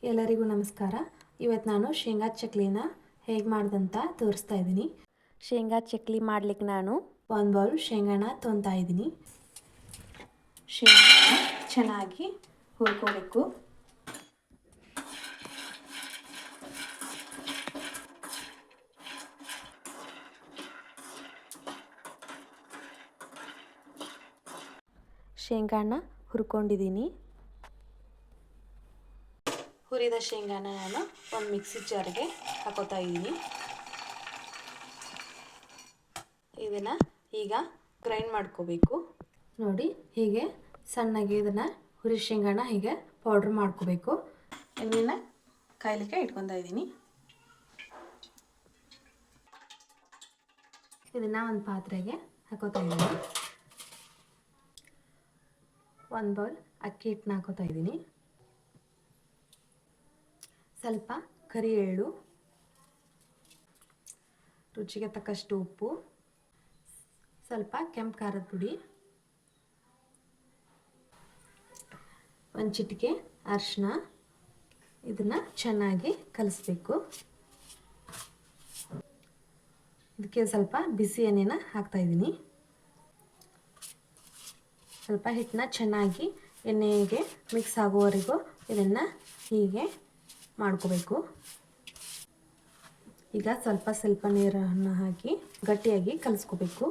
ಎಲ್ಲರಿಗೂ ನಮಸ್ಕಾರ. ಇವತ್ತು ನಾನು ಶೇಂಗಾ ಚಕ್ಲಿನ ಹೇಗೆ ಮಾಡ್ದಂತ ತೋರಿಸ್ತಾ ಇದ್ದೀನಿ. ಶೇಂಗಾ ಚಕ್ಲಿ ಮಾಡ್ಲಿಕ್ಕೆ ನಾನು 1 ಬೌಲ್ ಶೇಂಗಾನ ತೊಗೊತಾ ಇದ್ದೀನಿ. ಶೇಂಗಾನ ಚೆನ್ನಾಗಿ ಹುರ್ಕೋಬೇಕು. ಶೇಂಗಾನ ಹುರ್ಕೊಂಡಿದ್ದೀನಿ. ಹುರಿದ ಶೇಂಗಾನ ನಾನು ಒಂದು ಮಿಕ್ಸಿ ಜಾರ್ಗೆ ಹಾಕೋತಾ ಇದ್ದೀನಿ. ಇದನ್ನು ಈಗ ಗ್ರೈಂಡ್ ಮಾಡ್ಕೋಬೇಕು. ನೋಡಿ, ಹೀಗೆ ಸಣ್ಣಗೆ ಇದನ್ನು ಹುರಿದ ಶೇಂಗಾನ ಹೀಗೆ ಪೌಡ್ರ್ ಮಾಡ್ಕೋಬೇಕು. ಎಣ್ಣೆನ ಕಾಯ್ಲಿಕ್ಕೆ ಇಟ್ಕೊತಾ ಇದ್ದೀನಿ. ಇದನ್ನು ಒಂದು ಪಾತ್ರೆಗೆ ಹಾಕೋತಾ ಇದ್ದೀನಿ. 1 ಬೌಲ್ ಅಕ್ಕಿ ಹಿಟ್ಟನ್ನ ಹಾಕೋತಾ ಇದ್ದೀನಿ. ಸ್ವಲ್ಪ ಕರಿ ಎಳ್ಳು, ರುಚಿಗೆ ತಕ್ಕಷ್ಟು ಉಪ್ಪು, ಸ್ವಲ್ಪ ಕೆಂಪು ಖಾರದ ಪುಡಿ, ಒಂದು ಚಿಟಿಕೆ ಅರಿಶಿನ. ಇದನ್ನು ಚೆನ್ನಾಗಿ ಕಲಿಸ್ಬೇಕು. ಇದಕ್ಕೆ ಸ್ವಲ್ಪ ಬಿಸಿ ಎಣ್ಣೆನ ಹಾಕ್ತಾ ಇದ್ದೀನಿ. ಸ್ವಲ್ಪ ಹಿಟ್ಟನ್ನ ಚೆನ್ನಾಗಿ ಎಣ್ಣೆಗೆ ಮಿಕ್ಸ್ ಆಗೋವರೆಗೂ ಇದನ್ನು ಹೀಗೆ ಮಾಡ್ಕೋಬೇಕು. ಈಗ ಸ್ವಲ್ಪ ನೀರನ್ನು ಹಾಕಿ ಗಟ್ಟಿಯಾಗಿ ಕಲಿಸ್ಕೋಬೇಕು.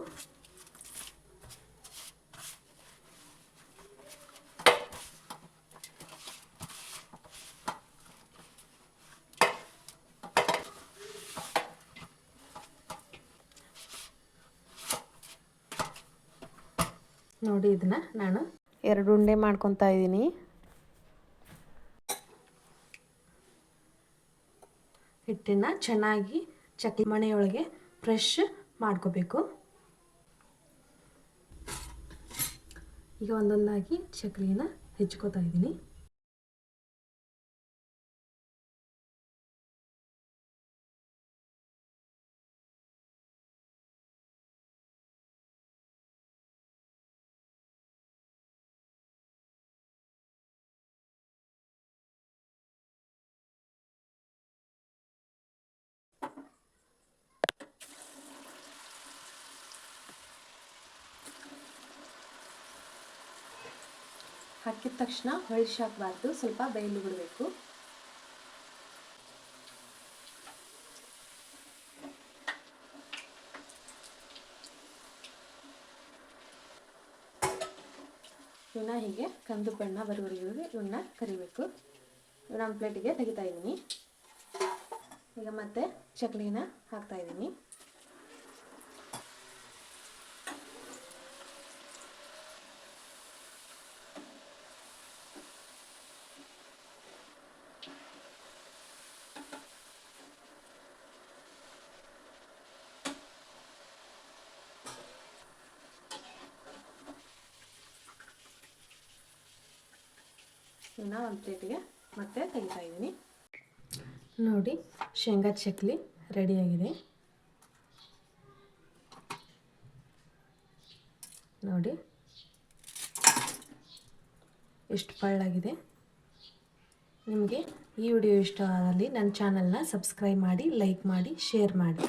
ನೋಡಿ, ಇದನ್ನು ನಾನು 2 ಉಂಡೆ ಮಾಡ್ಕೊತಾ ಇದ್ದೀನಿ. ಹಿಟ್ಟನ್ನು ಚೆನ್ನಾಗಿ ಚಕ್ಲಿ ಮಣೆಯೊಳಗೆ ಫ್ರೆಶ್ ಮಾಡ್ಕೋಬೇಕು. ಈಗ ಒಂದೊಂದಾಗಿ ಚಕ್ಲಿನ ಹೆಚ್ಕೋತಾ ಇದ್ದೀನಿ. ಹಾಕಿದ ತಕ್ಷಣ ಹೊಳಿಸಾಕಬಾರ್ದು, ಸ್ವಲ್ಪ ಬೇಯಲು ಬಿಡಬೇಕು. ಇವನ್ನ ಹೀಗೆ ಕಂದು ಬಣ್ಣ ಬರುವವರೆಗೂ ಇವನ್ನ ಕರಿಬೇಕು. ಇವನ್ನ ಪ್ಲೇಟಿಗೆ ತೆಗಿತಾ ಇದ್ದೀನಿ. ಈಗ ಮತ್ತೆ ಚಕ್ಲಿನ ಹಾಕ್ತಾ ಇದ್ದೀನಿ. ಇವನ್ನ ಒಂದು ಪ್ಲೇಟಿಗೆ ಮತ್ತೆ ತೆಗಿತಾ ಇದ್ದೀನಿ. ನೋಡಿ, ಶೇಂಗಾ ಚಕ್ಲಿ ರೆಡಿಯಾಗಿದೆ. ನೋಡಿ ಎಷ್ಟು ಪಳ್ಳಾಗಿದೆ. ನಿಮಗೆ ಈ ವಿಡಿಯೋ ಇಷ್ಟವಾದಲ್ಲಿ ನನ್ನ ಚಾನಲ್ನ ಸಬ್ಸ್ಕ್ರೈಬ್ ಮಾಡಿ, ಲೈಕ್ ಮಾಡಿ, ಶೇರ್ ಮಾಡಿ.